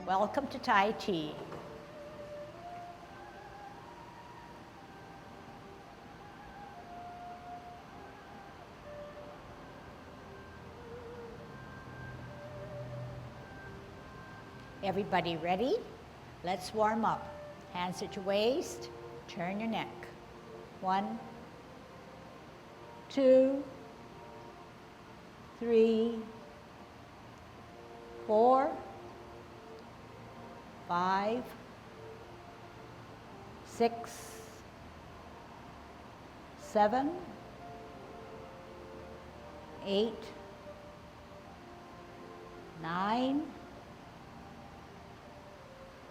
Welcome to Tai Chi. Everybody ready? Let's warm up. Hands at your waist, turn your neck. 1, 2, 3, 4, 5, 6, 7, 8, 9,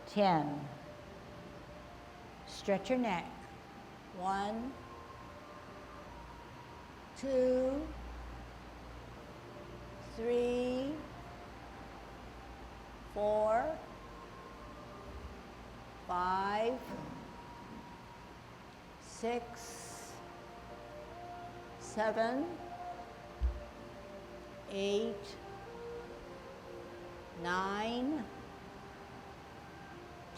10. Stretch your neck. 1, 2, 3, 4, 5, 6, 7, 8, 9,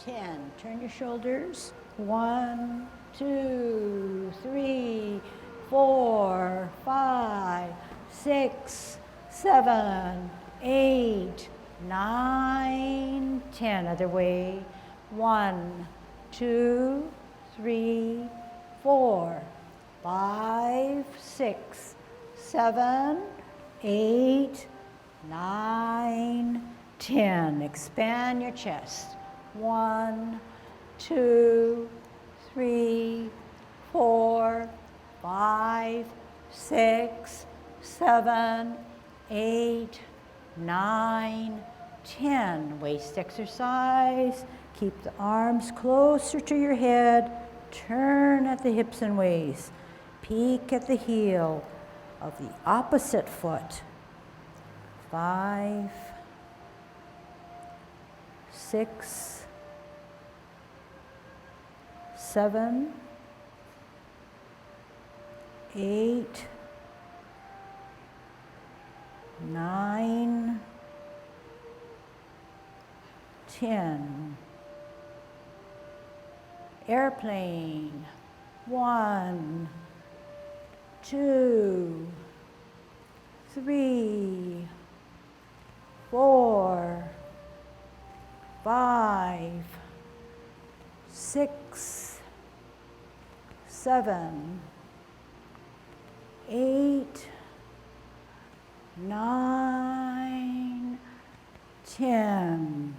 10. Turn your shoulders. 1, 2, 3, 4, 5, 6, 7, 8, 9, 10. Other way. 1, 2, 3, 4, 5, 6, 7, 8, 9, 10. Expand your chest. 1, 2, 3, 4, 5, 6, 7, 8, 9, 10. Waist exercise. Keep the arms closer to your head. Turn at the hips and waist. Peek at the heel of the opposite foot. 5, 6, 7, 8, 9, 10. Airplane. 1, 2, 3, 4, 5, 6, 7, 8, 9, 10.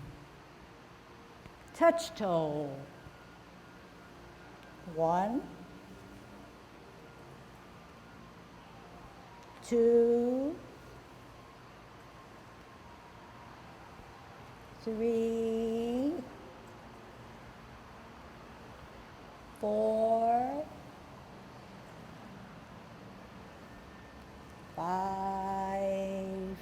Touch toe. 1, 2, 3, 4, 5,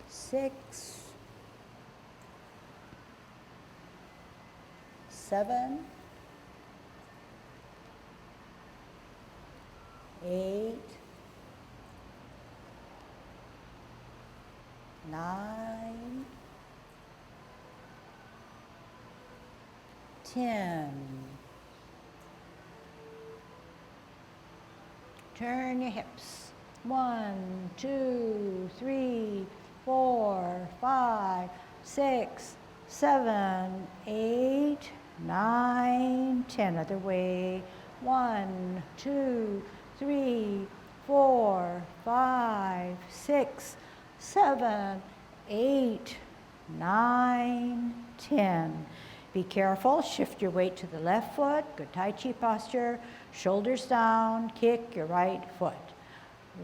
6, 7, 8, 9, 10. Turn your hips. 1, 2, 3, 4, 5, 6, 7, 8, 9, 10. Other way. 1, 2, 3, 4, 5, 6, 7, 8, 9, 10. Be careful, shift your weight to the left foot, good Tai Chi posture, shoulders down, kick your right foot.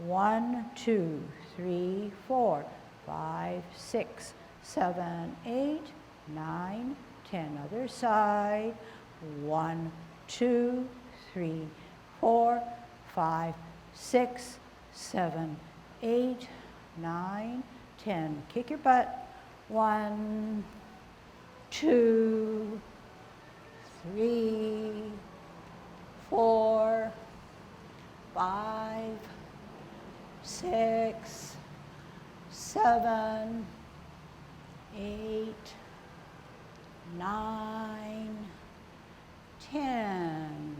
1, 2, 3, 4, 5, 6, 7, 8, 9, 10. Other side. 1, 2, 3, 4, 5, 6, 7, 8, 9, 10. Kick your butt. 1, 2, 3, 4, 5, 6, 7, 10.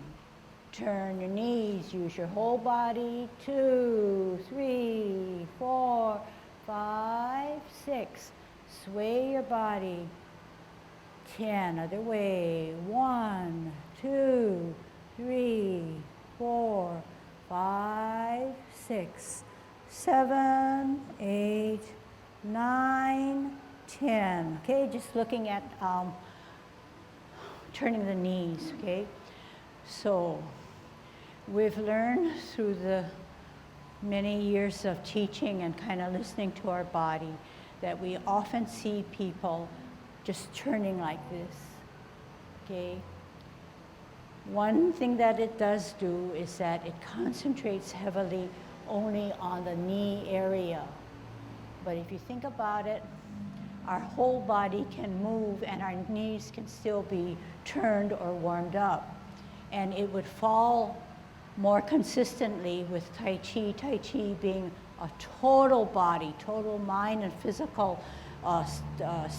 Turn your knees, use your whole body. 2, 3, 4, 5, 6. Sway your body. 10, other way. 1, 2, 3, 4, 5, 6, 7, 8, 9, 10. Okay, just looking at turning the knees, okay? So we've learned through the many years of teaching and kind of listening to our body that we often see people just turning like this, okay? One thing that it does do is that it concentrates heavily only on the knee area. But if you think about it, our whole body can move and our knees can still be turned or warmed up. And it would fall more consistently with Tai Chi, Tai Chi being a total body, total mind and physical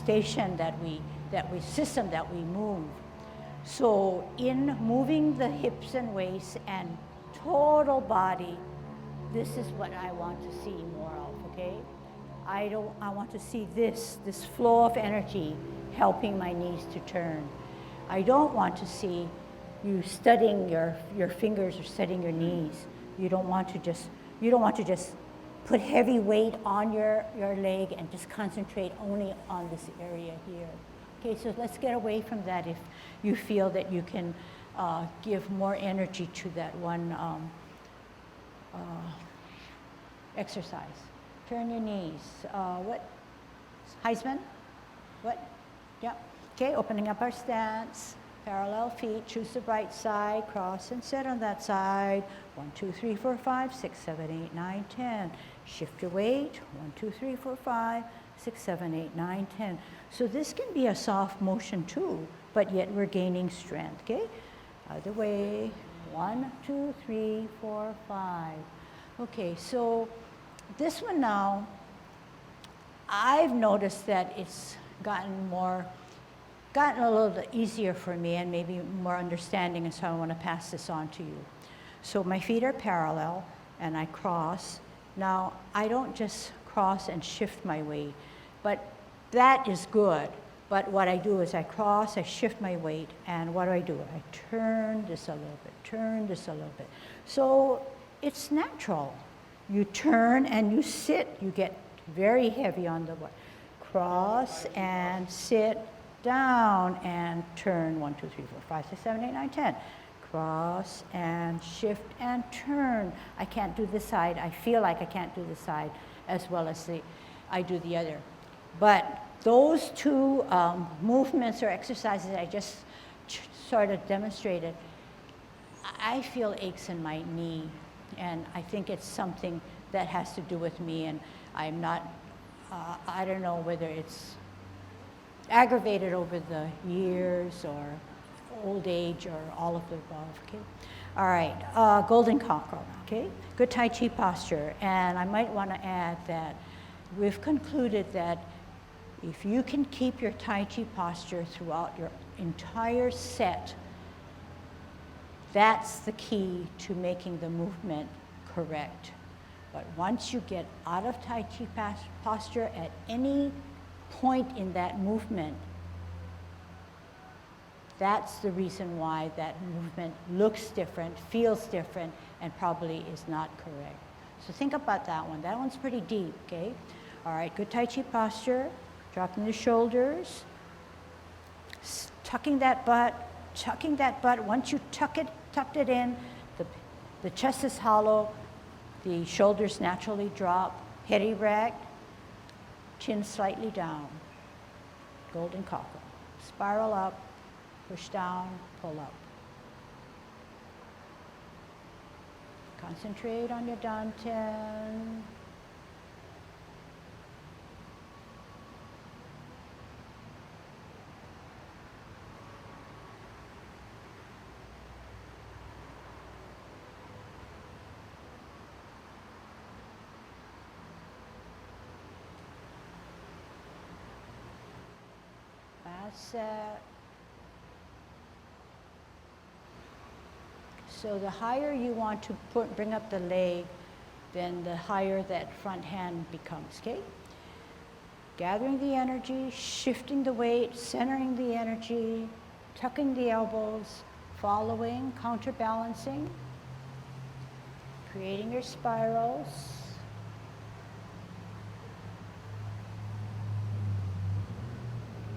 system that we move. So in moving the hips and waists and total body, this is what I want to see more of, okay? I want to see this flow of energy helping my knees to turn. I don't want to see you studying your fingers or studying your knees. You don't want to just put heavy weight on your leg and just concentrate only on this area here. Okay, so let's get away from that if you feel that you can give more energy to that one exercise. Turn your knees. What? Heisman? What? Yeah. Okay, opening up our stance. Parallel feet, choose the right side, cross and sit on that side. 1, 2, 3, 4, 5, 6, 7, 8, 9, 10. Shift your weight. 1, 2, 3, 4, 5, 6, 7, 8, 9, 10. So this can be a soft motion too, but yet we're gaining strength, okay? Other way. 1, 2, 3, 4, 5. Okay, so this one now, I've noticed that it's gotten a little bit easier for me and maybe more understanding, and so I want to pass this on to you. So my feet are parallel and I cross. Now, I don't just cross and shift my weight, but that is good. But what I do is I cross, I shift my weight, and what do? I turn this a little bit, turn this a little bit. So it's natural. You turn and you sit, you get very heavy on the what? Cross and sit, down and turn. 1, 2, 3, 4, 5, 6, 7, 8, 9, 10. Cross and shift and turn. I can't do this side. I feel like I can't do this side as well as I do the other. But those two movements or exercises I just sort of demonstrated, I feel aches in my knee, and I think it's something that has to do with me, and I'm not, I don't know whether it's aggravated over the years or old age or all of the above, okay? All right, golden cockerel, okay? Good Tai Chi posture, and I might want to add that we've concluded that if you can keep your Tai Chi posture throughout your entire set, that's the key to making the movement correct. But once you get out of Tai Chi posture at any point in that movement, that's the reason why that movement looks different, feels different, and probably is not correct. So think about that one. That one's pretty deep, okay? All right, good Tai Chi posture, dropping the shoulders, tucking that butt. Once you tucked it in, the chest is hollow, the shoulders naturally drop, head erect, chin slightly down. Golden cockerel. Spiral up, push down, pull up. Concentrate on your dantian. Set. So the higher you want to bring up the leg, then the higher that front hand becomes, okay? Gathering the energy, shifting the weight, centering the energy, tucking the elbows, following, counterbalancing, creating your spirals.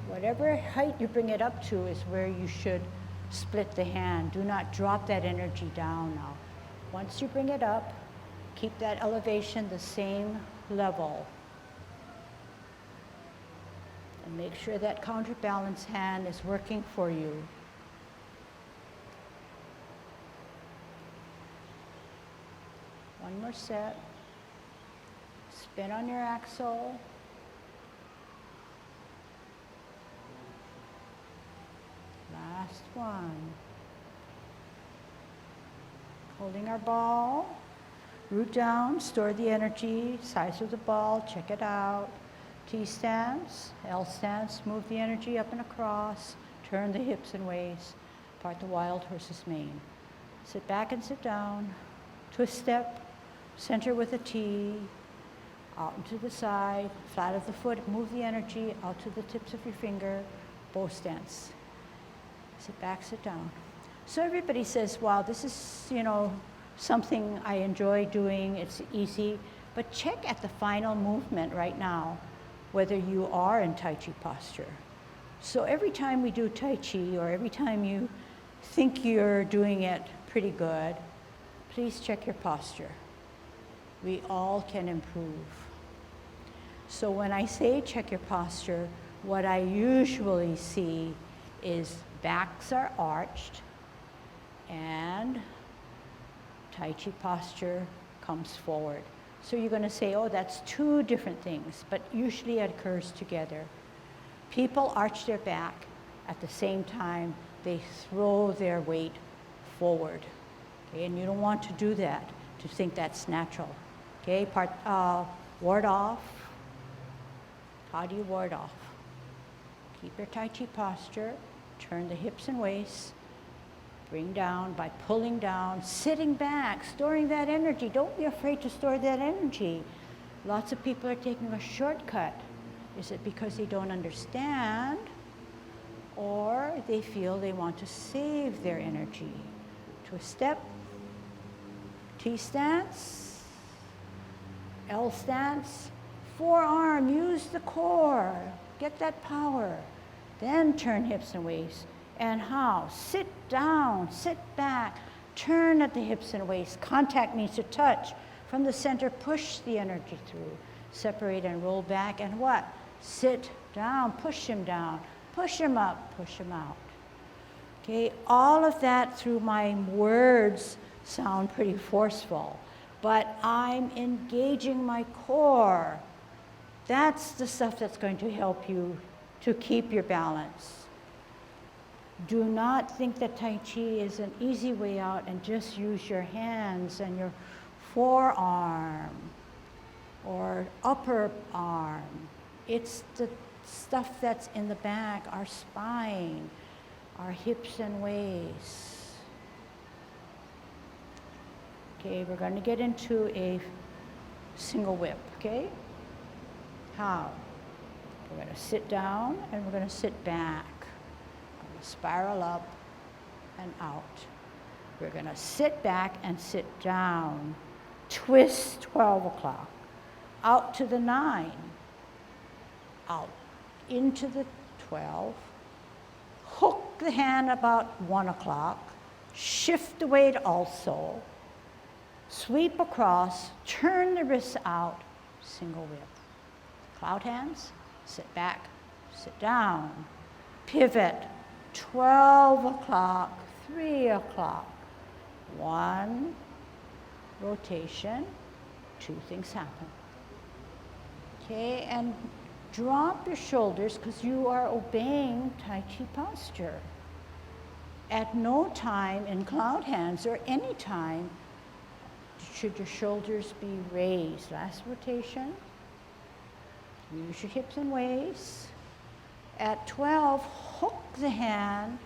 Whatever height you bring it up to is where you should split the hand. Do not drop that energy down now. Once you bring it up, keep that elevation the same level. And make sure that counterbalance hand is working for you. One more set. Spin on your axle. Last one. Holding our ball. Root down, store the energy, size of the ball, check it out. T stance, L stance, move the energy up and across, turn the hips and waist, part the wild horse's mane. Sit back and sit down, twist step, center with a T, out and to the side, flat of the foot, move the energy out to the tips of your finger, bow stance. Sit back, sit down. So everybody says, wow, this is, something I enjoy doing, it's easy, but check at the final movement right now, whether you are in Tai Chi posture. So every time we do Tai Chi, or every time you think you're doing it pretty good, please check your posture. We all can improve. So when I say check your posture, what I usually see is backs are arched and Tai Chi posture comes forward. So you're going to say, oh, that's two different things, but usually it occurs together. People arch their back. At the same time, they throw their weight forward. Okay? And you don't want to do that, to think that's natural. Okay, ward off. How do you ward off? Keep your Tai Chi posture, turn the hips and waist, bring down by pulling down, sitting back, storing that energy. Don't be afraid to store that energy. Lots of people are taking a shortcut. Is it because they don't understand, or they feel they want to save their energy? Twist step, T stance, L stance, forearm, use the core, get that power. Then turn hips and waist. And how? Sit down, sit back, turn at the hips and waist. Contact means to touch. From the center, push the energy through. Separate and roll back, and what? Sit down, push him down, push him up, push him out. Okay, all of that through my words sound pretty forceful, but I'm engaging my core. That's the stuff that's going to help you to keep your balance. Do not think that Tai Chi is an easy way out and just use your hands and your forearm or upper arm. It's the stuff that's in the back, our spine, our hips and waist. Okay, we're going to get into a single whip, okay? How? We're going to sit down and we're going to sit back. Spiral up and out. We're going to sit back and sit down. Twist 12 o'clock. Out to the 9. Out into the 12. Hook the hand about 1 o'clock. Shift the weight also. Sweep across. Turn the wrists out. Single whip. Cloud hands. Sit back. Sit down. Pivot. 12 o'clock, 3 o'clock, 1 rotation, 2 things happen. Okay, and drop your shoulders because you are obeying Tai Chi posture. At no time in cloud hands or any time should your shoulders be raised. Last rotation, use your hips and waist. At 12, hook the hand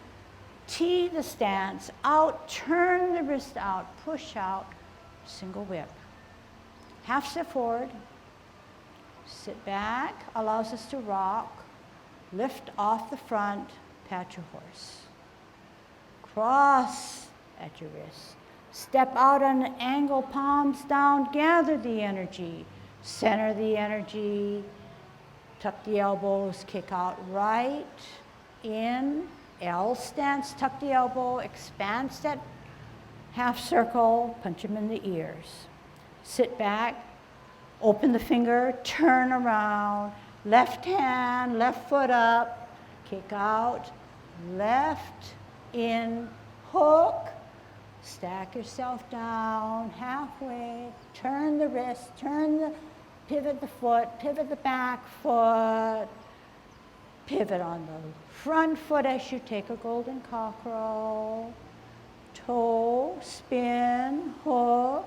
T the stance, out, turn the wrist out, push out, single whip. Half step forward, sit back, allows us to rock, lift off the front, pat your horse. Cross at your wrist. Step out on an angle, palms down, gather the energy, center the energy, tuck the elbows, kick out right, in, L stance, tuck the elbow, expand that half circle, punch them in the ears. Sit back, open the finger, turn around, left hand, left foot up, kick out, left, in, hook, stack yourself down, halfway, turn the wrist, pivot the foot, pivot the back foot, pivot on the front foot as you take a golden cockerel, toe, spin, hook,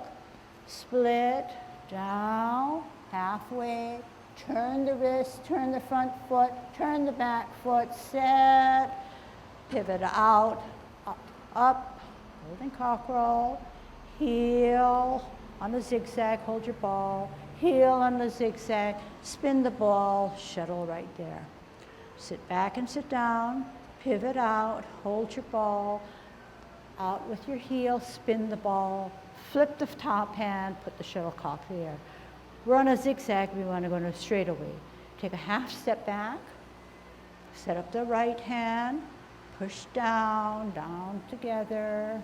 split, down, halfway, turn the wrist, turn the front foot, turn the back foot, set, pivot out, up, golden cockerel, heel on the zigzag, hold your ball, heel on the zigzag, spin the ball, shuttle right there. Sit back and sit down, pivot out, hold your ball, out with your heel, spin the ball, flip the top hand, put the shuttlecock there. We're on a zigzag, we want to go in a straightaway. Take a half step back, set up the right hand, push down, down together.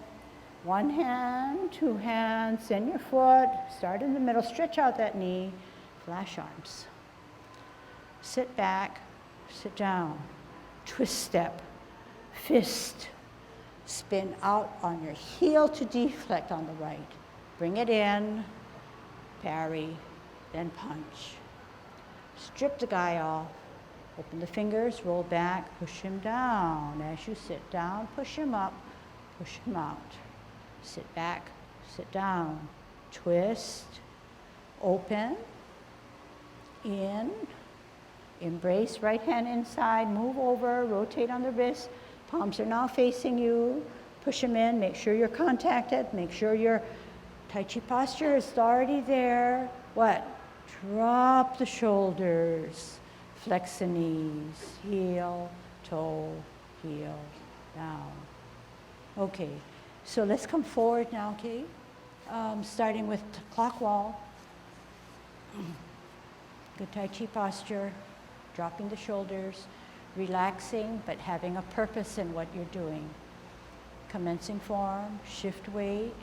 One hand, two hands, send your foot, start in the middle, stretch out that knee, flash arms. Sit back, sit down, twist step, fist, spin out on your heel to deflect on the right. Bring it in, parry, then punch. Strip the guy off, open the fingers, roll back, push him down. As you sit down, push him up, push him out. Sit back, sit down, twist, open, in, embrace, right hand inside, move over, rotate on the wrist, palms are now facing you, push them in, make sure you're contacted, make sure your Tai Chi posture is already there. What? Drop the shoulders, flex the knees, heel, toe, heel, down. Okay, so let's come forward now, okay? Starting with clock wall. Good Tai Chi posture, dropping the shoulders, relaxing, but having a purpose in what you're doing. Commencing form, shift weight,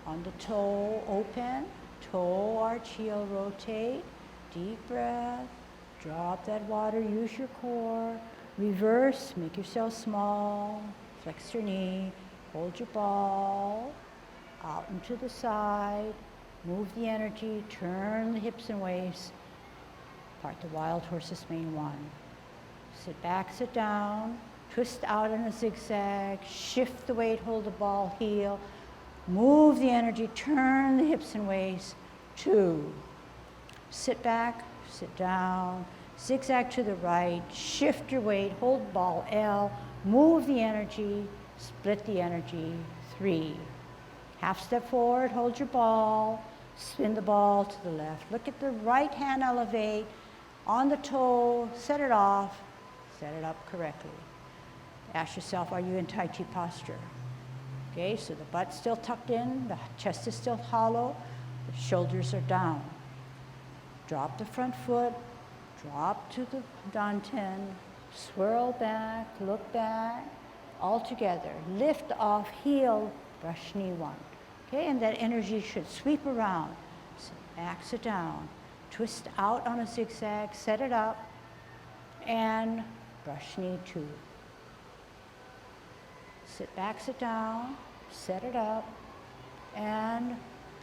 on the toe, open, toe arch, heel rotate, deep breath, drop that water, use your core, reverse, make yourself small, flex your knee, hold your ball, out and to the side, move the energy, turn the hips and waist, part the wild horse's mane one. Sit back, sit down, twist out in a zigzag, shift the weight, hold the ball, heel, move the energy, turn the hips and waist, 2. Sit back, sit down, zigzag to the right, shift your weight, hold ball, L, move the energy, split the energy, 3. Half step forward, hold your ball, spin the ball to the left. Look at the right hand elevate, on the toe, set it off, set it up correctly. Ask yourself, are you in Tai Chi posture? Okay, so the butt's still tucked in, the chest is still hollow, the shoulders are down. Drop the front foot, drop to the dantian, swirl back, look back, all together. Lift off, heel, brush knee 1. Okay, and that energy should sweep around. Sit back, sit down, twist out on a zigzag, set it up, and brush knee 2. Sit back, sit down, set it up, and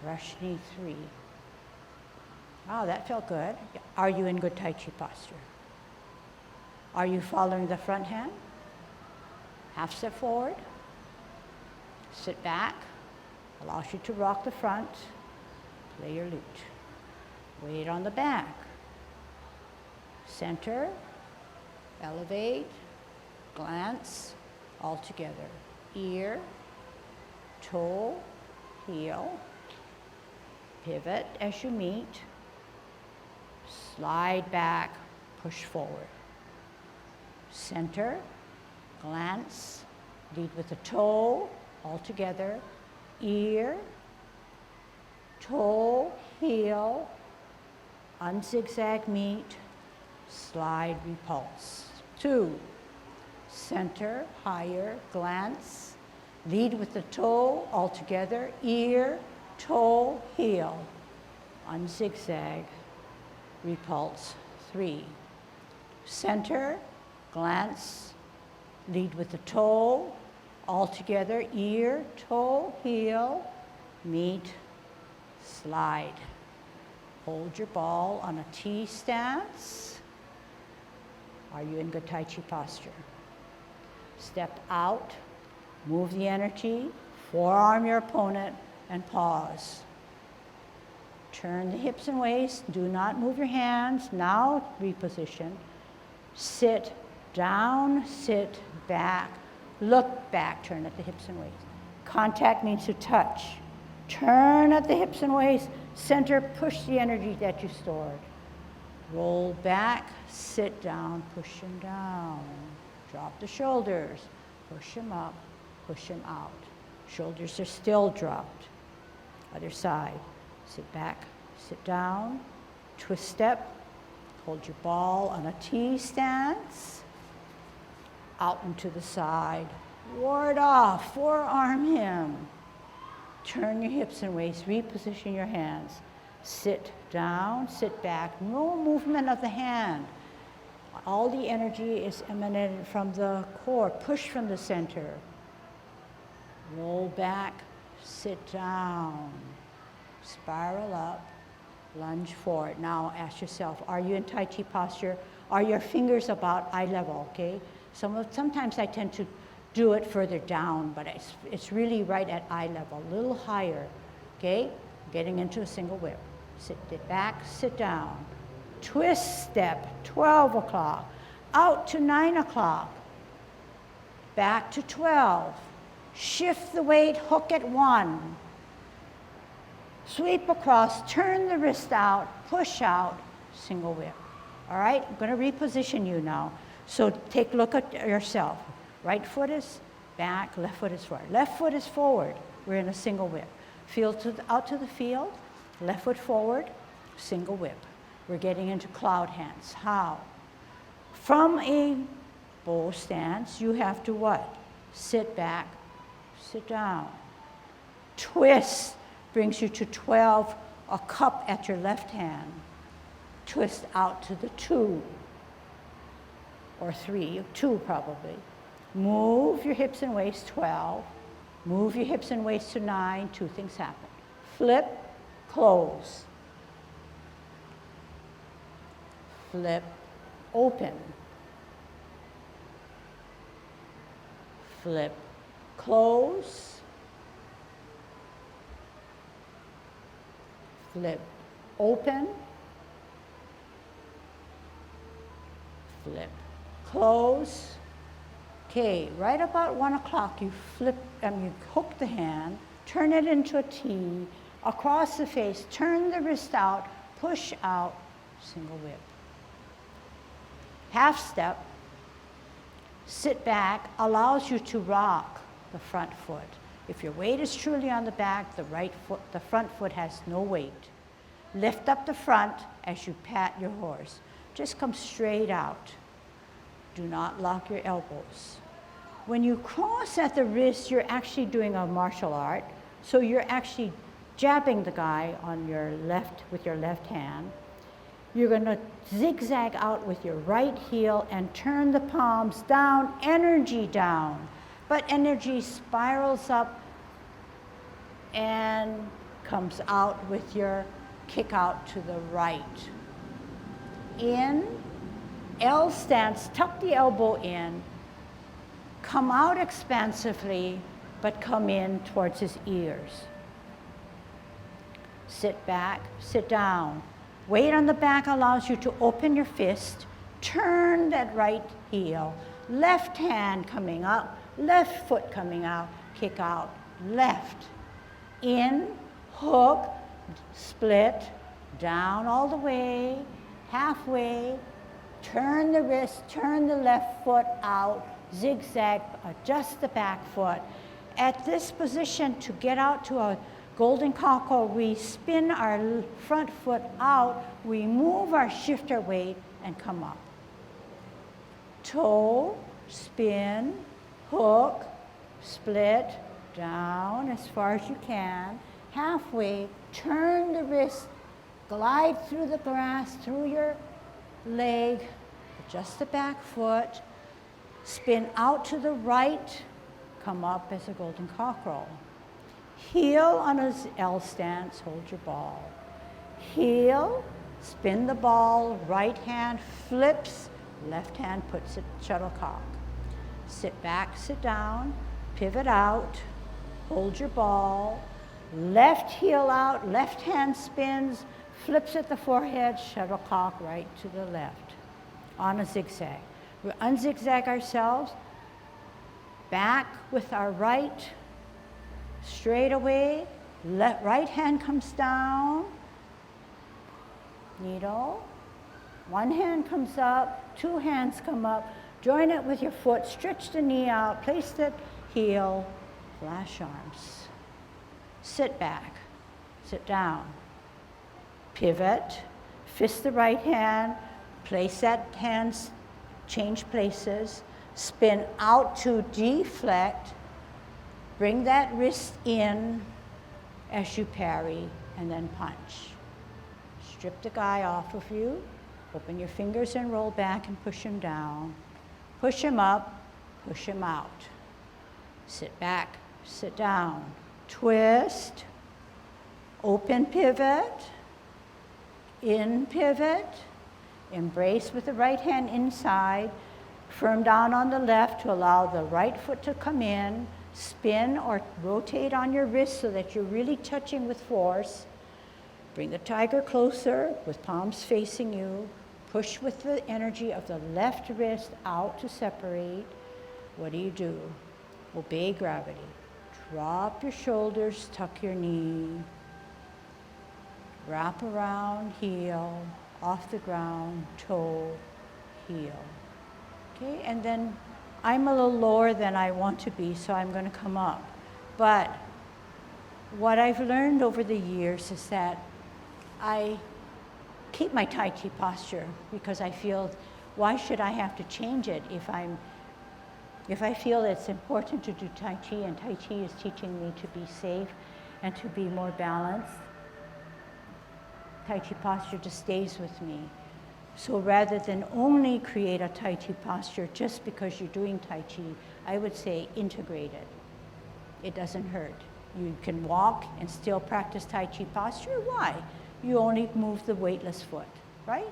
brush knee 3. Wow, that felt good. Are you in good Tai Chi posture? Are you following the front hand? Half step forward, sit back, allows you to rock the front, play your lute. Weight on the back. Center, elevate, glance, all together. Ear, toe, heel, pivot as you meet, slide back, push forward. Center, glance, lead with the toe, all together, ear, toe, heel, unzigzag meet, slide, repulse. 2, center, higher, glance, lead with the toe, all together, ear, toe, heel, unzigzag, repulse. 3, center, glance, lead with the toe, all together, ear, toe, heel, meet, slide. Hold your ball on a T stance. Are you in good Tai Chi posture? Step out, move the energy, forearm your opponent, and pause. Turn the hips and waist, do not move your hands. Now reposition. Sit down, sit back, look back, turn at the hips and waist. Contact means to touch. Turn at the hips and waist, center, push the energy that you stored. Roll back, sit down, push them down. Drop the shoulders, push them up, push them out. Shoulders are still dropped. Other side. Sit back, sit down, twist step, hold your ball on a T stance, out and to the side, ward off, forearm him. Turn your hips and waist, reposition your hands. Sit down, sit back, no movement of the hand. All the energy is emanated from the core, push from the center. Roll back, sit down. Spiral up, lunge forward. Now ask yourself, are you in Tai Chi posture? Are your fingers about eye level, okay? Sometimes I tend to do it further down, but it's really right at eye level, a little higher, okay? Getting into a single whip. Sit back, sit down. Twist step, 12 o'clock. Out to 9 o'clock. Back to 12. Shift the weight, hook at 1. Sweep across, turn the wrist out, push out, single whip. All right, I'm going to reposition you now. So take a look at yourself. Right foot is back, left foot is forward. Left foot is forward, we're in a single whip. Out to the field, left foot forward, single whip. We're getting into cloud hands. How? From a bow stance, you have to what? Sit back, sit down. Twist brings you to 12, a cup at your left hand. Twist out to the 2, or 3, 2 probably. Move your hips and waist, 12. Move your hips and waist to 9, 2 things happen. Flip, close. Flip, open. Flip, close. Flip, open. Flip, close. Okay, right about 1 o'clock, you hook the hand, turn it into a T, across the face, turn the wrist out, push out, single whip. Half step, sit back, allows you to rock the front foot. If your weight is truly on the back, the front foot has no weight. Lift up the front as you pat your horse. Just come straight out. Do not lock your elbows. When you cross at the wrist, you're actually doing a martial art. So you're actually jabbing the guy on your left with your left hand. You're going to zigzag out with your right heel and turn the palms down, energy down. But energy spirals up and comes out with your kick out to the right. In, L stance, tuck the elbow in, come out expansively, but come in towards his ears. Sit back, sit down. Weight on the back allows you to open your fist, turn that right heel, left hand coming up, left foot coming out, kick out, left, in, hook, split, down all the way, halfway, turn the wrist, turn the left foot out, zigzag, adjust the back foot. At this position, to get out to a golden cockerel, we spin our front foot out, we move our shifter weight and come up. Toe, spin, hook, split, down as far as you can, halfway, turn the wrist, glide through the grass, through your leg, adjust the back foot, spin out to the right, come up as a golden cockerel. Heel on a L stance, hold your ball. Heel, spin the ball, right hand flips, left hand puts it shuttlecock. Sit back, sit down, pivot out, hold your ball, left heel out, left hand spins, flips at the forehead, shuttlecock right to the left on a zigzag. We unzigzag ourselves, back with our right, straight away, right hand comes down, needle, one hand comes up, two hands come up, join it with your foot, stretch the knee out, place the heel, flash arms. Sit back, sit down, pivot, fist the right hand, place that hand, change places, spin out to deflect, bring that wrist in as you parry, and then punch. Strip the guy off of you, open your fingers and roll back and push him down. Push him up, push him out. Sit back, sit down, twist, open pivot, in pivot, embrace with the right hand inside, firm down on the left to allow the right foot to come in, spin or rotate on your wrist so that you're really touching with force. Bring the tiger closer with palms facing you. Push with the energy of the left wrist out to separate. What do? Obey gravity. Drop your shoulders, tuck your knee. Wrap around, heel, off the ground, toe, heel. Okay, and then I'm a little lower than I want to be, so I'm going to come up. But what I've learned over the years is that I keep my Tai Chi posture because I feel, why should I have to change it if I feel it's important to do Tai Chi, and Tai Chi is teaching me to be safe and to be more balanced. Tai Chi posture just stays with me. So rather than only create a Tai Chi posture just because you're doing Tai Chi, I would say integrate it. It doesn't hurt. You can walk and still practice Tai Chi posture. Why? You only move the weightless foot, right?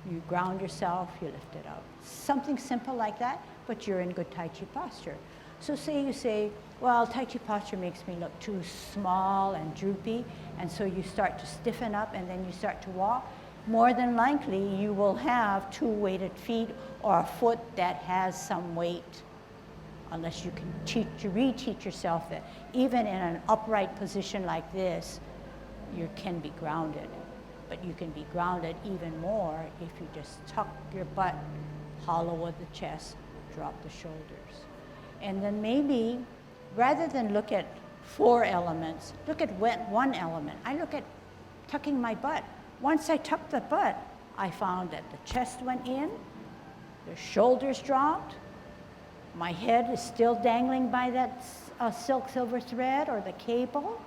You ground yourself, you lift it up. Something simple like that, but you're in good Tai Chi posture. So say you say, well, Tai Chi posture makes me look too small and droopy, and so you start to stiffen up and then you start to walk. More than likely, you will have two weighted feet or a foot that has some weight, unless you can reteach yourself that even in an upright position like this, you can be grounded. But you can be grounded even more if you just tuck your butt, hollow of the chest, drop the shoulders. And then maybe, rather than look at 4 elements, look at one element. I look at tucking my butt. Once I tucked the butt, I found that the chest went in, the shoulders dropped, my head is still dangling by that silk silver thread or the cable,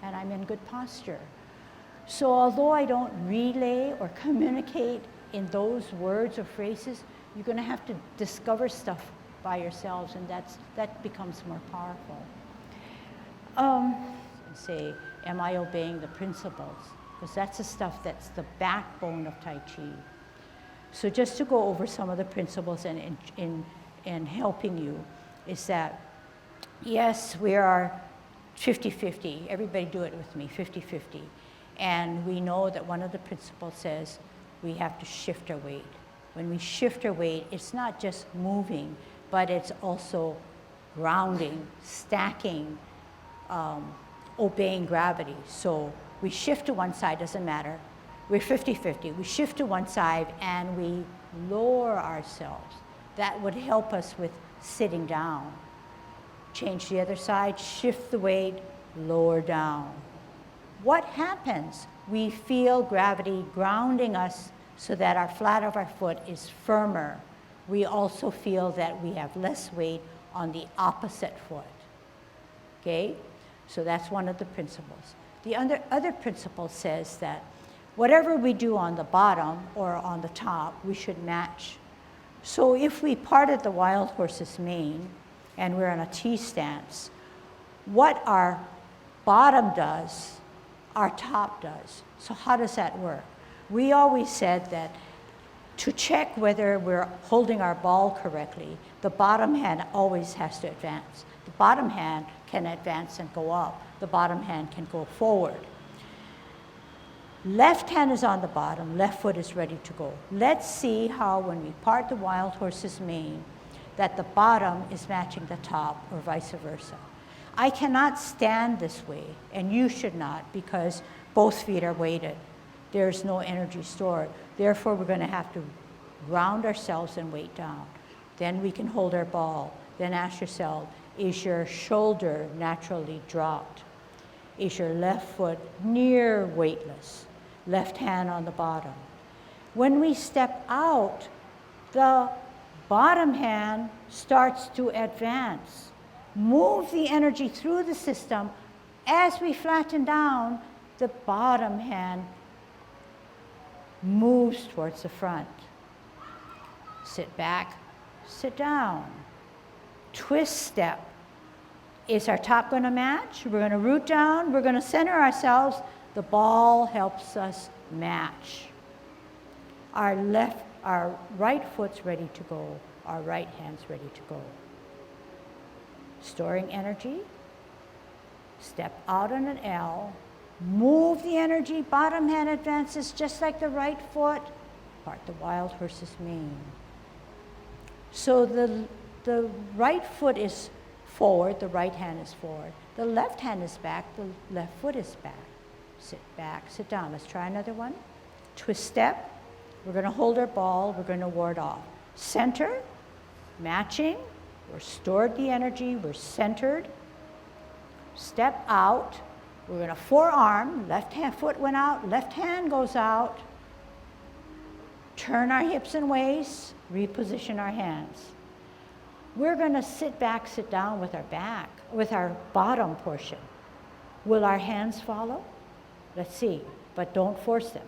and I'm in good posture. So although I don't relay or communicate in those words or phrases, you're going to have to discover stuff by yourselves, and that becomes more powerful. Say, am I obeying the principles? Because that's the stuff that's the backbone of Tai Chi. So just to go over some of the principles in helping you is that, yes, we are 50-50. Everybody do it with me, 50-50. And we know that one of the principles says we have to shift our weight. When we shift our weight, it's not just moving, but it's also grounding, stacking, obeying gravity. So we shift to one side, doesn't matter. We're 50-50. We shift to one side and we lower ourselves. That would help us with sitting down. Change the other side, shift the weight, lower down. What happens? We feel gravity grounding us so that our flat of our foot is firmer. We also feel that we have less weight on the opposite foot. Okay? So that's one of the principles. The other principle says that whatever we do on the bottom or on the top, we should match. So if we parted the wild horse's mane and we're in a T stance, what our bottom does, our top does. So how does that work? We always said that to check whether we're holding our ball correctly, the bottom hand always has to advance. The bottom hand can advance and go up. The bottom hand can go forward. Left hand is on the bottom, left foot is ready to go. Let's see how when we part the wild horse's mane, that the bottom is matching the top or vice versa. I cannot stand this way, and you should not, because both feet are weighted. There's no energy stored. Therefore, we're going to have to ground ourselves and weight down. Then we can hold our ball. Then ask yourself, is your shoulder naturally dropped? Is your left foot near weightless? Left hand on the bottom. When we step out, the bottom hand starts to advance. Move the energy through the system. As we flatten down, the bottom hand moves towards the front. Sit back, sit down. Twist step. Is our top going to match? We're going to root down. We're going to center ourselves. The ball helps us match. Our right foot's ready to go. Our right hand's ready to go. Storing energy. Step out on an L. Move the energy. Bottom hand advances just like the right foot. Part the wild horse's mane. So the right foot is forward, the right hand is forward. The left hand is back, the left foot is back. Sit back, sit down. Let's try another one. Twist step. We're going to hold our ball. We're going to ward off. Center, matching. We're stored the energy. We're centered. Step out. We're going to forearm. Left hand foot went out. Left hand goes out. Turn our hips and waist. Reposition our hands. We're going to sit back, sit down with our back, with our bottom portion. Will our hands follow? Let's see, but don't force them.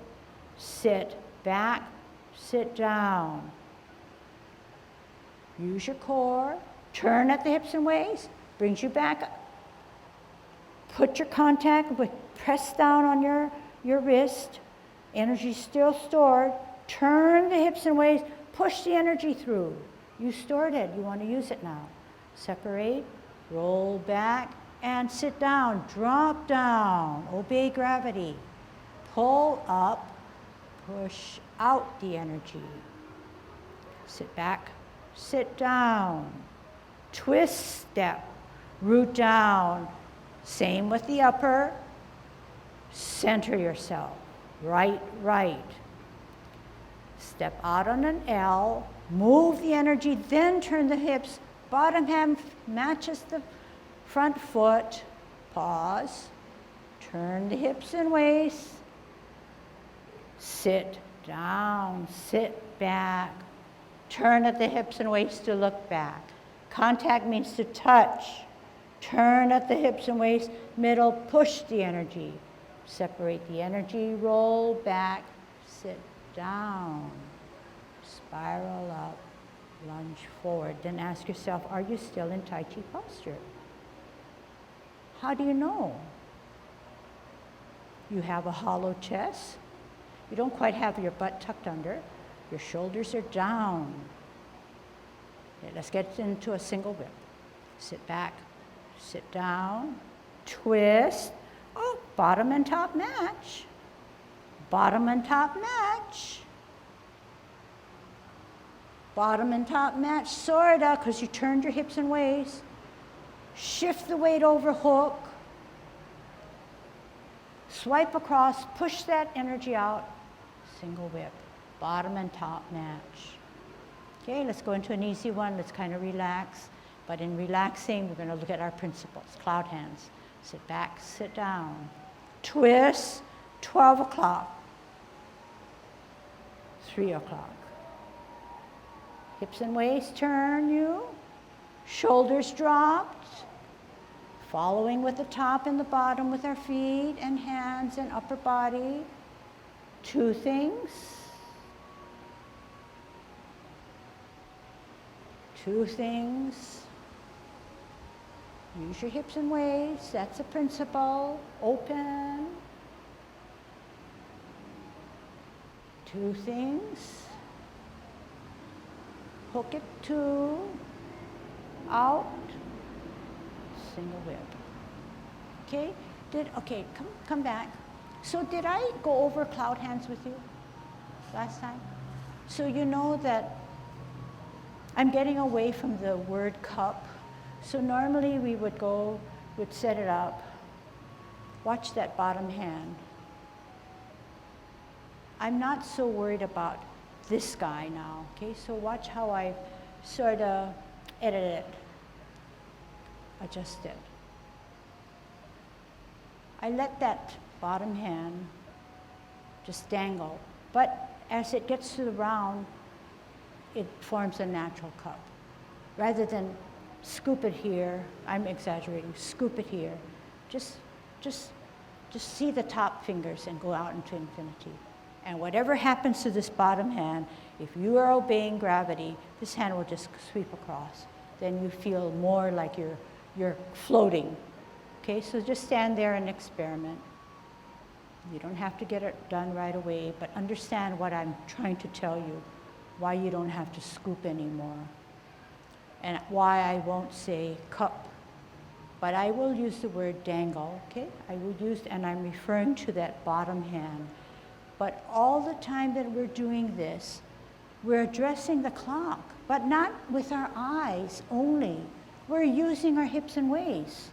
Sit back, sit down. Use your core. Turn at the hips and waist. Brings you back. Put your contact, press down on your wrist. Energy still stored. Turn the hips and waist. Push the energy through. You stored it. You want to use it now. Separate, roll back, and sit down. Drop down. Obey gravity. Pull up, push out the energy. Sit back, sit down. Twist step, root down. Same with the upper. Center yourself. Right, right. Step out on an L. Move the energy, then turn the hips. Bottom hand matches the front foot. Pause. Turn the hips and waist. Sit down, sit back. Turn at the hips and waist to look back. Contact means to touch. Turn at the hips and waist, middle, push the energy. Separate the energy, roll back, sit down. Spiral up, lunge forward. Then ask yourself, are you still in Tai Chi posture? How do you know? You have a hollow chest. You don't quite have your butt tucked under. Your shoulders are down. Okay, let's get into a single whip. Sit back, sit down, twist. Oh, bottom and top match. Bottom and top match. Bottom and top match, sorta, because you turned your hips and waist. Shift the weight over, hook. Swipe across, push that energy out, single whip. Bottom and top match. Okay, let's go into an easy one. Let's kind of relax. But in relaxing, we're going to look at our principles. Cloud hands. Sit back, sit down. Twist, 12 o'clock. 3 o'clock. Hips and waist turn you. Shoulders dropped. Following with the top and the bottom with our feet and hands and upper body. 2 things. 2 things. Use your hips and waist. That's a principle. Open. 2 things. Hook it 2. Out. Single whip. Okay? Okay, come back. So did I go over cloud hands with you last time? So you know that I'm getting away from the word cup. So normally we would set it up. Watch that bottom hand. I'm not so worried about this guy now, okay? So watch how I sort of edit it, adjust it. I let that bottom hand just dangle, but as it gets to the round, it forms a natural cup. Rather than scoop it here, I'm exaggerating, scoop it here, just see the top fingers and go out into infinity. And whatever happens to this bottom hand, if you are obeying gravity, this hand will just sweep across. Then you feel more like you're floating. Okay, so just stand there and experiment. You don't have to get it done right away, but understand what I'm trying to tell you, why you don't have to scoop anymore, and why I won't say cup, but I will use the word dangle, okay? I will use, and I'm referring to that bottom hand. But all the time that we're doing this, we're addressing the clock, but not with our eyes only. We're using our hips and waists.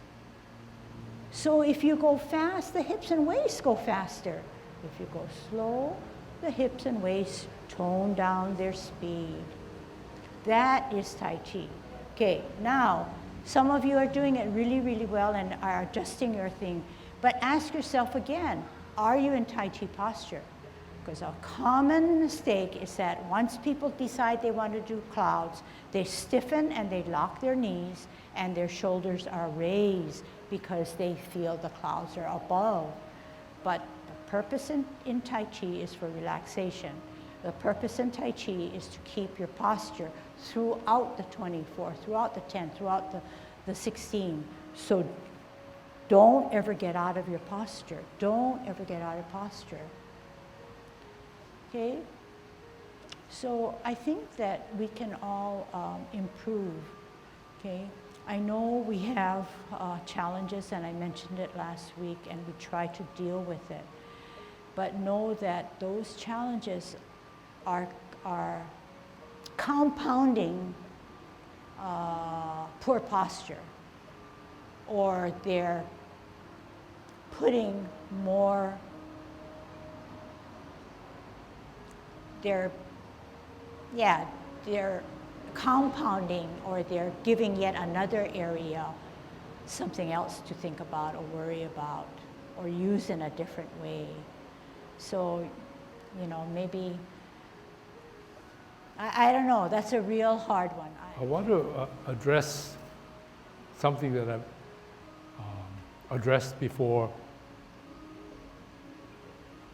So if you go fast, the hips and waists go faster. If you go slow, the hips and waists tone down their speed. That is Tai Chi. Okay, now, some of you are doing it really, really well and are adjusting your thing, but ask yourself again, are you in Tai Chi posture? Because a common mistake is that once people decide they want to do clouds, they stiffen and they lock their knees and their shoulders are raised because they feel the clouds are above. But the purpose in Tai Chi is for relaxation. The purpose in Tai Chi is to keep your posture throughout the 24, throughout the 10, throughout the 16. So don't ever get out of your posture. Don't ever get out of posture. Okay? So I think that we can all improve. Okay? I know we have challenges, and I mentioned it last week, and we try to deal with it. But know that those challenges are compounding poor posture, or they're putting more, they're compounding, or they're giving yet another area something else to think about or worry about or use in a different way. So, you know, maybe, I don't know, that's a real hard one. I want to address something that I've addressed before,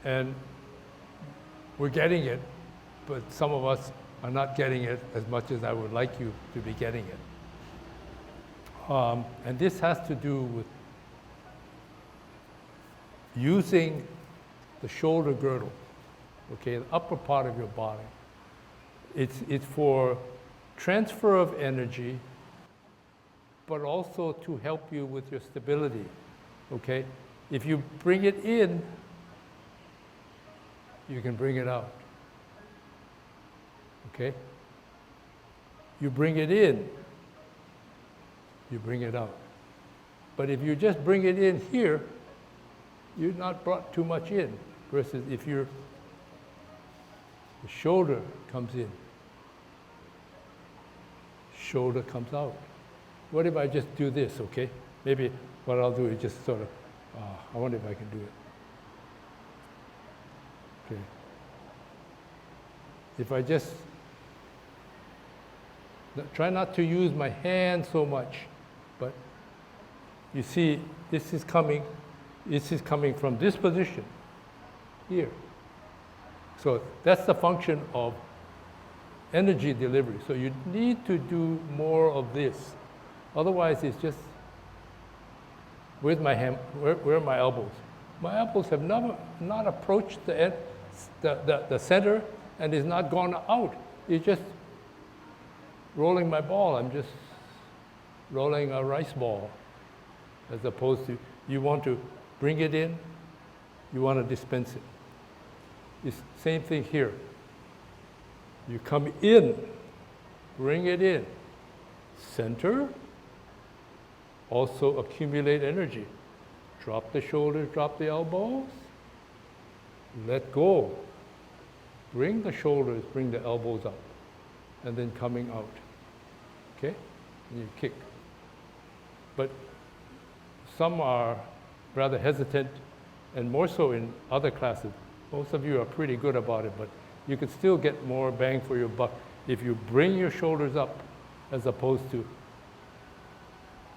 and we're getting it, but some of us are not getting it as much as I would like you to be getting it. And this has to do with using the shoulder girdle, okay, the upper part of your body. It's for transfer of energy, but also to help you with your stability, okay? If you bring it in, you can bring it out, okay? You bring it in, you bring it out. But if you just bring it in here, you're not brought too much in. Versus if the shoulder comes in, shoulder comes out. What if I just do this, okay? Maybe what I'll do is just sort of, I wonder if I can do it. Okay. If I just try not to use my hand so much, but you see, this is coming from this position here. So that's the function of energy delivery. So you need to do more of this. Otherwise, it's just, where's my hand? Where are my elbows? My elbows have not approached the center and is not gone out. It's just rolling my ball. I'm just rolling a rice ball, as opposed to, you want to bring it in, you want to dispense it. It's the same thing here. You come in, bring it in, center, also accumulate energy. Drop the shoulders, drop the elbows, let go. Bring the shoulders, bring the elbows up, and then coming out. Okay? And you kick. But some are rather hesitant, and more so in other classes. Most of you are pretty good about it, but you could still get more bang for your buck if you bring your shoulders up, as opposed to,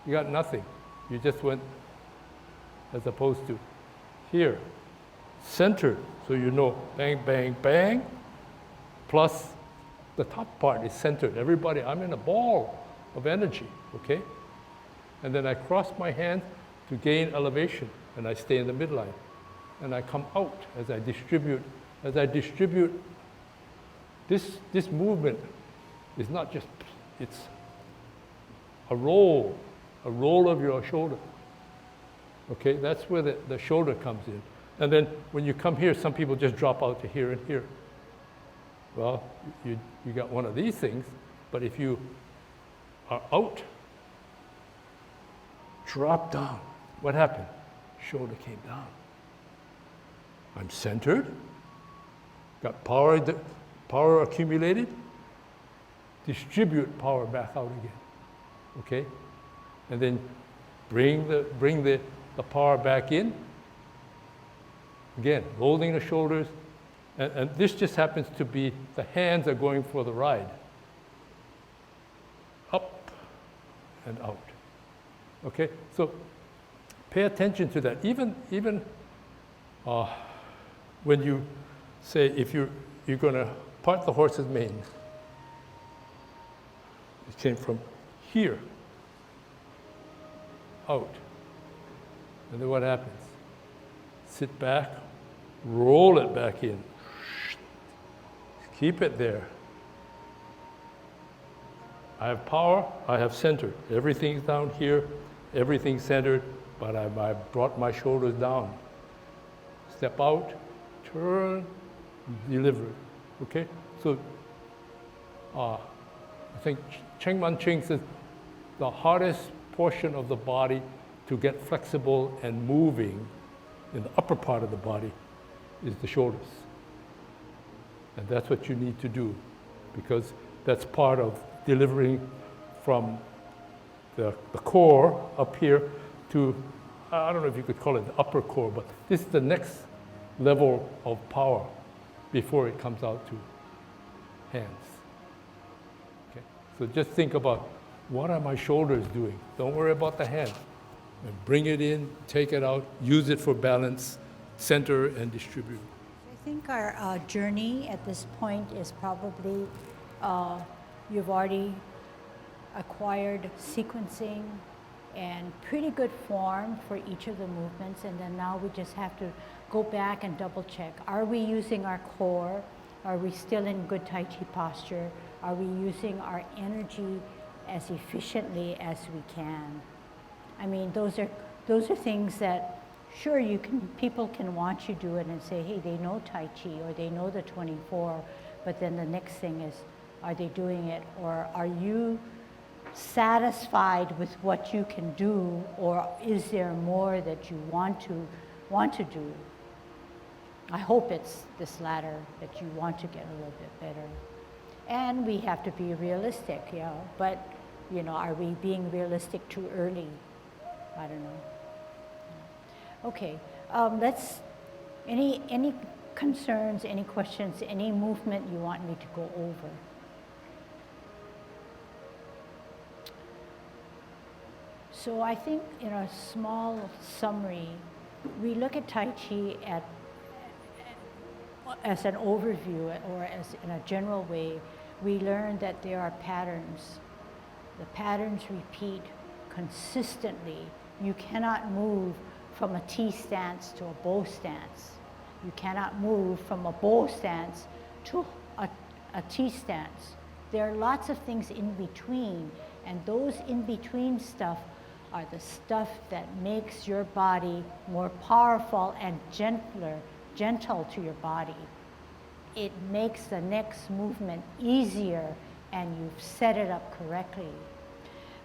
you got nothing. You just went, as opposed to here, centered, so you know, bang, bang, bang, plus the top part is centered. Everybody, I'm in a ball of energy, okay? And then I cross my hand to gain elevation, and I stay in the midline. And I come out as I distribute. As I distribute, this movement is not just, it's a roll of your shoulder. Okay, that's where the shoulder comes in. And then when you come here, some people just drop out to here and here. Well, you got one of these things, but if you are out, drop down. What happened? Shoulder came down. I'm centered, got power accumulated, distribute power back out again, okay? And then bring the power back in. Again, holding the shoulders, and this just happens to be, the hands are going for the ride. Up and out, okay? So pay attention to that. Even when you say, if you're going to part the horse's mane, it came from here, out. And then what happens? Sit back, roll it back in. Keep it there. I have power, I have center. Everything's down here, everything's centered, but I brought my shoulders down. Step out, turn, deliver. Okay? So, I think Cheng Man Ching says the hardest portion of the body to get flexible and moving in the upper part of the body is the shoulders. And that's what you need to do, because that's part of delivering from the core up here to, I don't know if you could call it the upper core, but this is the next level of power before it comes out to hands. Okay? So just think about, what are my shoulders doing? Don't worry about the hand. And bring it in, take it out, use it for balance, center and distribute. I think our journey at this point is probably, you've already acquired sequencing and pretty good form for each of the movements, and then now we just have to go back and double check. Are we using our core? Are we still in good Tai Chi posture? Are we using our energy as efficiently as we can? I mean, those are things that, sure, people can watch you do it and say, hey, they know Tai Chi or they know the 24, but then the next thing is, are they doing it, or are you satisfied with what you can do, or is there more that you want to do? I hope it's this latter, that you want to get a little bit better. And we have to be realistic, yeah. But, you know, are we being realistic too early? I don't know. Okay, any concerns, any questions, any movement you want me to go over? So I think in a small summary, we look at Tai Chi as an overview, or as in a general way. We learn that there are patterns. The patterns repeat consistently. You cannot move from a T stance to a bow stance. You cannot move from a bow stance to a T stance. There are lots of things in between, and those in between stuff are the stuff that makes your body more powerful and gentle to your body. It makes the next movement easier, and you've set it up correctly.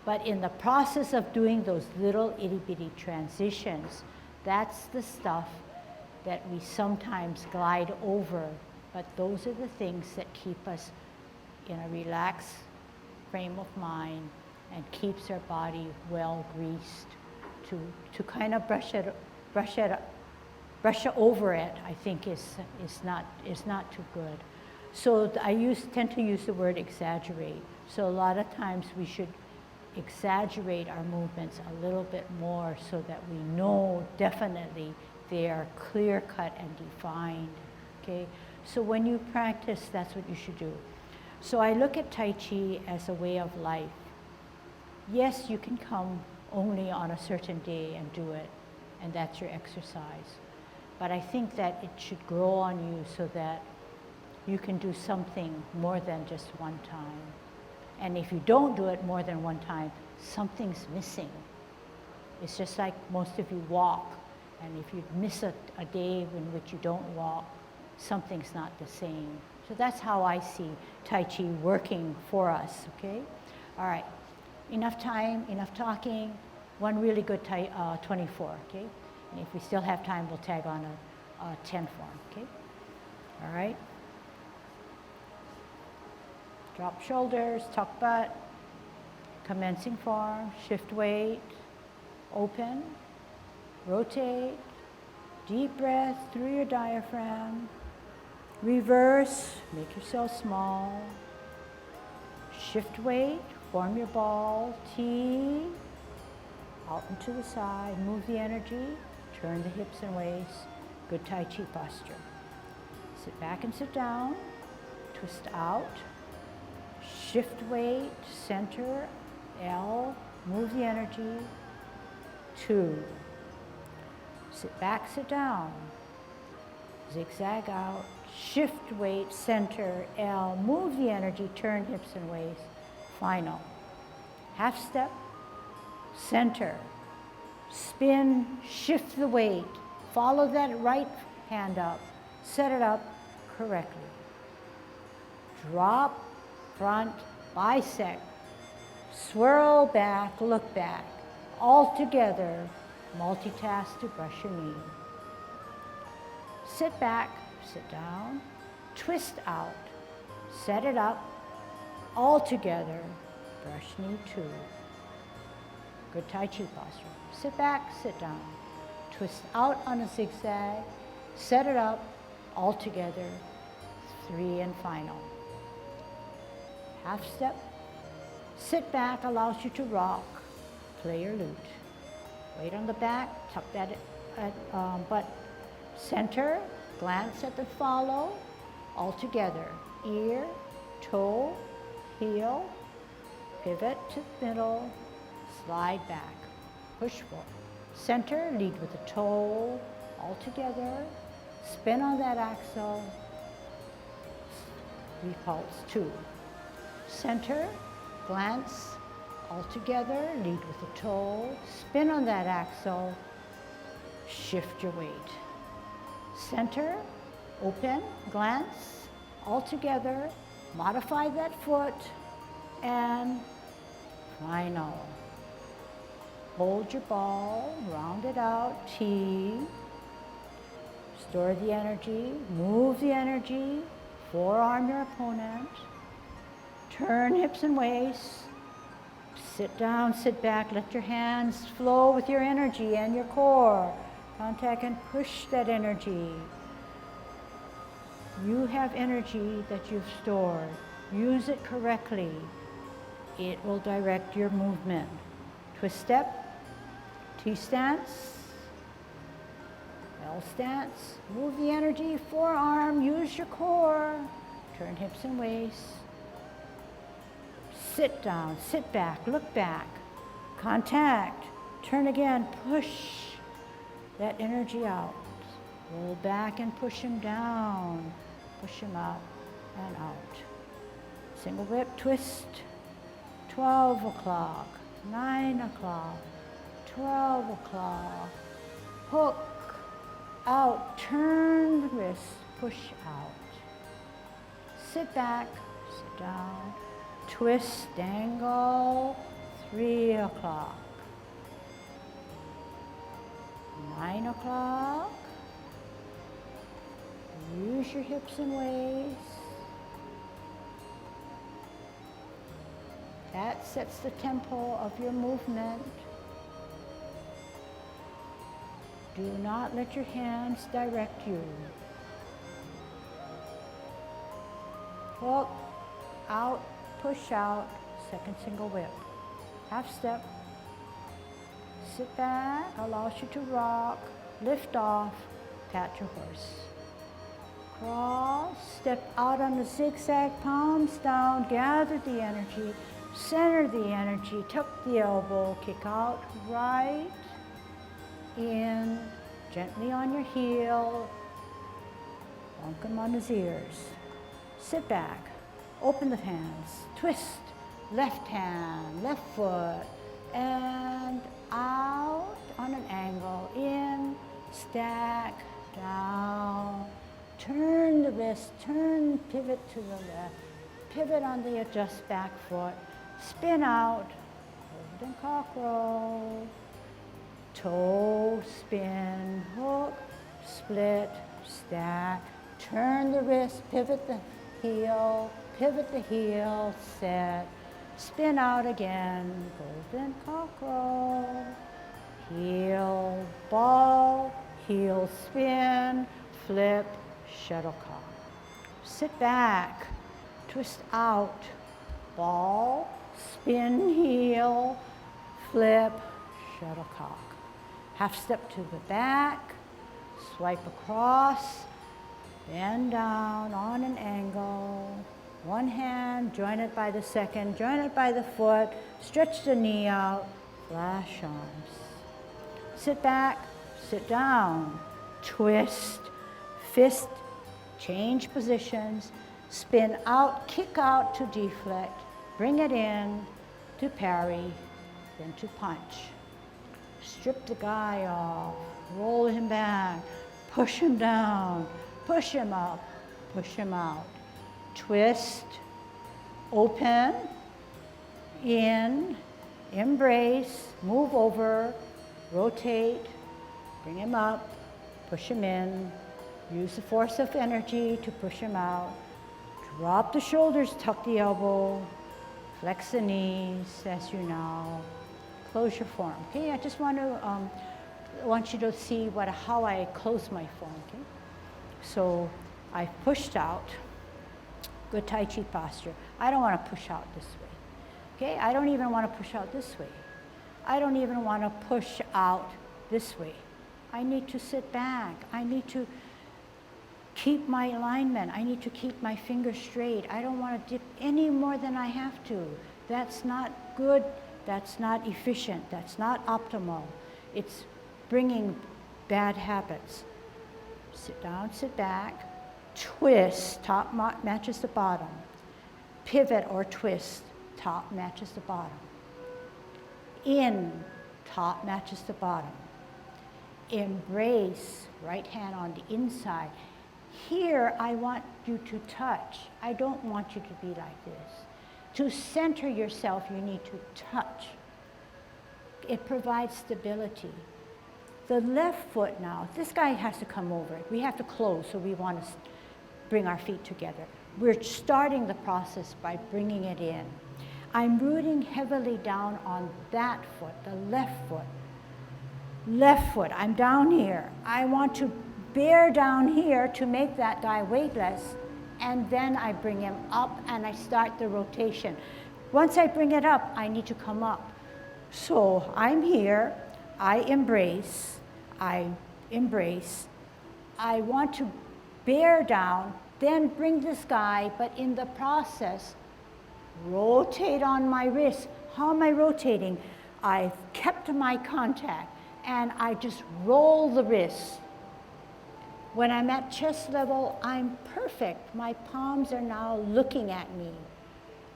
But in the process of doing those little itty-bitty transitions, that's the stuff that we sometimes glide over, but those are the things that keep us in a relaxed frame of mind and keeps our body well greased. To kind of brush over it, I think is not too good. So I tend to use the word exaggerate. So a lot of times we should exaggerate our movements a little bit more so that we know definitely they are clear-cut and defined, okay? So when you practice, that's what you should do. So I look at Tai Chi as a way of life. Yes, you can come only on a certain day and do it, and that's your exercise. But I think that it should grow on you so that you can do something more than just one time. And if you don't do it more than one time, something's missing. It's just like most of you walk, and if you miss a day in which you don't walk, something's not the same. So that's how I see Tai Chi working for us, okay? All right, enough time, enough talking. One really good 24, okay? And if we still have time, we'll tag on a 10 form, okay? All right. Drop shoulders, tuck butt, commencing form, shift weight, open, rotate, deep breath through your diaphragm, reverse, make yourself small, shift weight, form your ball, T, out and to the side, move the energy, turn the hips and waist, good Tai Chi posture. Sit back and sit down, twist out, shift weight, center, L, move the energy, 2. Sit back, sit down, zigzag out, shift weight, center, L, move the energy, turn hips and waist, final. Half step, center, spin, shift the weight, follow that right hand up, set it up correctly. Drop, front, bisect, swirl back, look back, all together, multitask to brush your knee. Sit back, sit down, twist out, set it up, all together, brush knee 2. Good Tai Chi posture. Sit back, sit down, twist out on a zigzag, set it up, all together, 3 and final. Half step, sit back, allows you to rock, play your lute. Weight on the back, tuck that butt. Center, glance at the follow, all together. Ear, toe, heel, pivot to the middle, slide back, push forward. Center, lead with the toe, all together. Spin on that axle, repulse 2. Center, glance, all together, lead with the toe, spin on that axle, shift your weight. Center, open, glance, all together, modify that foot, and final. Hold your ball, round it out, T. Store the energy, move the energy, forearm your opponent. Turn hips and waist. Sit down, sit back, let your hands flow with your energy and your core. Contact and push that energy. You have energy that you've stored. Use it correctly. It will direct your movement. Twist step, T stance, L stance. Move the energy, forearm, use your core. Turn hips and waist. Sit down, sit back, look back. Contact, turn again, push that energy out. Roll back and push him down. Push him up and out. Single whip, twist. 12 o'clock, 9 o'clock, 12 o'clock. Hook, out, turn the wrist, push out. Sit back, sit down. Twist, dangle, 3 o'clock. 9 o'clock. Use your hips and waist. That sets the tempo of your movement. Do not let your hands direct you. Hook, out, push out, second single whip. Half step. Sit back, allows you to rock, lift off, pat your horse. Cross, step out on the zigzag, palms down, gather the energy, center the energy, tuck the elbow, kick out, right, in, gently on your heel, bonk him on his ears. Sit back, open the hands, twist, left hand, left foot, and out on an angle, in, stack, down, turn the wrist, turn, pivot to the left, pivot on the adjust back foot, spin out, hold and cock roll, toe, spin, hook, split, stack, turn the wrist, pivot the heel, set, spin out again, golden cock roll, heel, ball, heel spin, flip, shuttlecock. Sit back, twist out, ball, spin heel, flip, shuttlecock. Half step to the back, swipe across, bend down on an angle. One hand, join it by the second, join it by the foot, stretch the knee out, flash arms. Sit back, sit down, twist, fist, change positions, spin out, kick out to deflect, bring it in to parry, then to punch. Strip the guy off, roll him back, push him down, push him up, push him out. Twist, open, in, embrace, move over, rotate, bring him up, push him in, use the force of energy to push him out. Drop the shoulders, tuck the elbow, flex the knees as you now. Close your form. Okay, I just want you to see how I close my form. Okay, so I pushed out. Good Tai Chi posture. I don't want to push out this way. Okay, I don't even want to push out this way. I don't even want to push out this way. I need to sit back. I need to keep my alignment. I need to keep my fingers straight. I don't want to dip any more than I have to. That's not good. That's not efficient. That's not optimal. It's bringing bad habits. Sit down, sit back. Twist, top matches the bottom. Pivot or twist, top matches the bottom. In, top matches the bottom. Embrace, right hand on the inside. Here, I want you to touch. I don't want you to be like this. To center yourself, you need to touch. It provides stability. The left foot now, this guy has to come over. We have to close, so we want to bring our feet together. We're starting the process by bringing it in. I'm rooting heavily down on that foot, the left foot. Left foot, I'm down here. I want to bear down here to make that guy weightless, and then I bring him up and I start the rotation. Once I bring it up, I need to come up. So I'm here, I embrace, I want to bear down, then bring this guy, but in the process, rotate on my wrist. How am I rotating? I've kept my contact, and I just roll the wrist. When I'm at chest level, I'm perfect. My palms are now looking at me.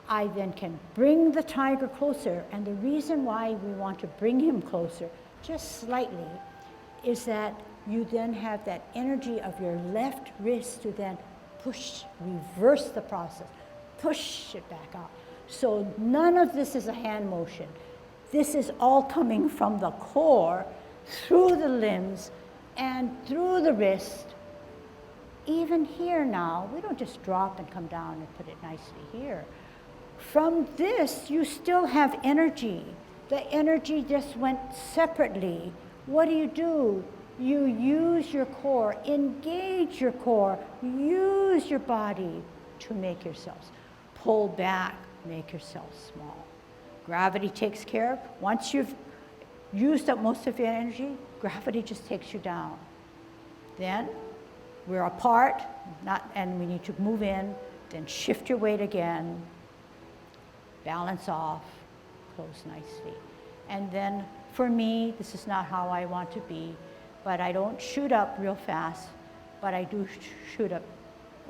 I then can bring the tiger closer, and the reason why we want to bring him closer, just slightly, is that you then have that energy of your left wrist to then push, reverse the process, push it back out. So none of this is a hand motion. This is all coming from the core, through the limbs, and through the wrist. Even here now, we don't just drop and come down and put it nicely here. From this, you still have energy. The energy just went separately. What do? You use your core, engage your core, use your body to make yourselves. Pull back, make yourself small. Gravity takes care of. Once you've used up most of your energy, gravity just takes you down. Then we're apart, and we need to move in, then shift your weight again, balance off, close nicely. And then for me, this is not how I want to be, but I don't shoot up real fast, but I do shoot up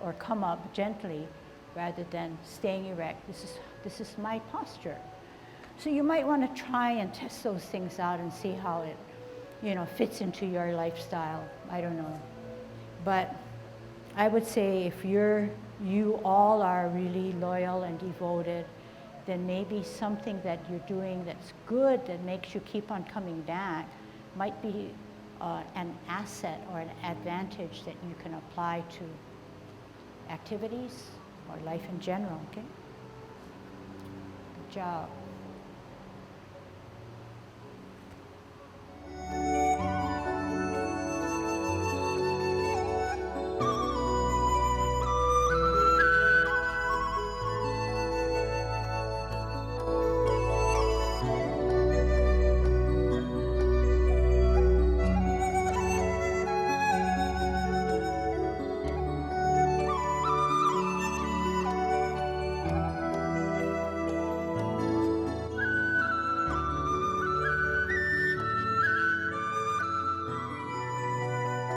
or come up gently rather than staying erect. This is my posture. So you might want to try and test those things out and see how it, fits into your lifestyle. I don't know. But I would say if you all are really loyal and devoted, then maybe something that you're doing that's good, that makes you keep on coming back, might be an asset or an advantage that you can apply to activities or life in general, okay? Good job.